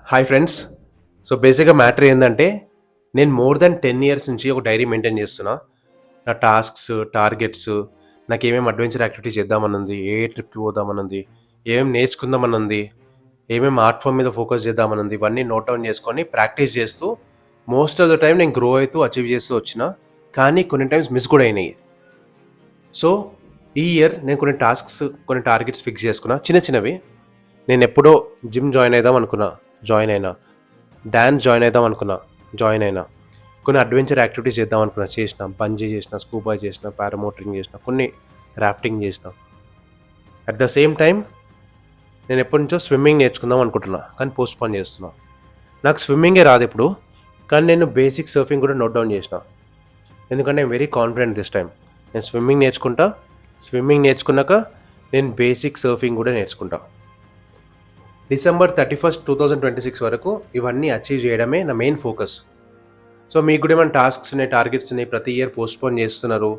Hi friends. So బేసిక్‌గా matter ఏందంటే, నేను మోర్ దాన్ 10 ఇయర్స్ నుంచి ఒక డైరీ మెయింటైన్ చేస్తున్నా. నా టాస్క్స్, టార్గెట్స్, నాకేమేమి అడ్వెంచర్ యాక్టివిటీస్ చేద్దామనుంది, ఏ ట్రిప్‌కి పోదామనుంది, ఏమేమి నేర్చుకుందామనుంది, ఏమేమి ఆర్ట్ ఫార్మ్ మీద ఫోకస్ చేద్దామనుంది, ఇవన్నీ నోట్ డౌన్ చేసుకొని ప్రాక్టీస్ చేస్తూ మోస్ట్ ఆఫ్ ద టైమ్ నేను గ్రో అయితూ, అచీవ్ చేస్తూ వచ్చినా. కానీ కొన్ని టైమ్స్ మిస్ కూడా అయినాయి. సో ఈ ఇయర్ నేను కొన్ని టాస్క్స్, కొన్ని టార్గెట్స్ ఫిక్స్ చేసుకున్నా చిన్న చిన్నవి. నేనెప్పుడో జిమ్ జాయిన్ అయిదాం అనుకున్నా, జాయిన్ అయినా. డాన్స్ జాయిన్ అయిదాం అనుకున్నా, జాయిన్ అయినా. కొన్ని అడ్వెంచర్ యాక్టివిటీస్ చేద్దాం అనుకున్నా, చేసిన. బంజీ చేసిన, స్కూబా చేసిన, పారామోటరింగ్ చేసిన, కొన్ని రాఫ్టింగ్ చేసిన. అట్ ద సేమ్ టైం నేను ఎప్పటి నుంచో స్విమ్మింగ్ నేర్చుకుందాం అనుకుంటున్నా, కానీ పోస్ట్‌పోన్ చేస్తున్నా. నాకు స్విమ్మింగే రాదు ఇప్పుడు, కానీ నేను బేసిక్ సర్ఫింగ్ కూడా నోట్ డౌన్ చేసిన. ఎందుకంటే I'm very confident this time. నేను స్విమ్మింగ్ నేర్చుకుంటా. స్విమ్మింగ్ నేర్చుకున్నాక నేను బేసిక్ సర్ఫింగ్ కూడా నేర్చుకుంటా. December 31st, 2026 వరకు ఇవన్నీ అచీవ్ చేయడమే నా మెయిన్ ఫోకస్. సో మీకు కూడా ఏమైనా టాస్క్స్ ఉన్నాయి, టార్గెట్స్ ఉన్నాయి, ప్రతి ఇయర్ పోస్ట్‌పోన్ చేస్తున్నారు.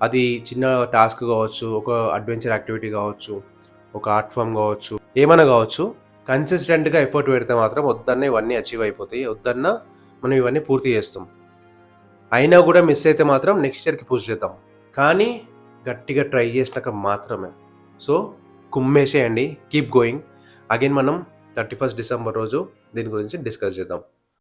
అది చిన్న టాస్క్ కావచ్చు, ఒక అడ్వెంచర్ యాక్టివిటీ కావచ్చు, ఒక ఆర్ట్ ఫార్మ్ కావచ్చు, ఏమైనా కావచ్చు. కన్సిస్టెంట్‌గా ఎఫర్ట్ పెడితే మాత్రం వద్దన్నా ఇవన్నీ అచీవ్ అయిపోతాయి. వద్దన్నా మనం ఇవన్నీ పూర్తి చేస్తాం. అయినా కూడా మిస్ అయితే మాత్రం నెక్స్ట్ ఇయర్‌కి పుష్ చేద్దాం. కానీ గట్టిగా ట్రై చేసినాక మాత్రమే. సో కుమ్మేసేయండి. Keep going. అగైన్ మనం 31st డిసెంబర్ రోజు దీని గురించి డిస్కస్ చేద్దాం.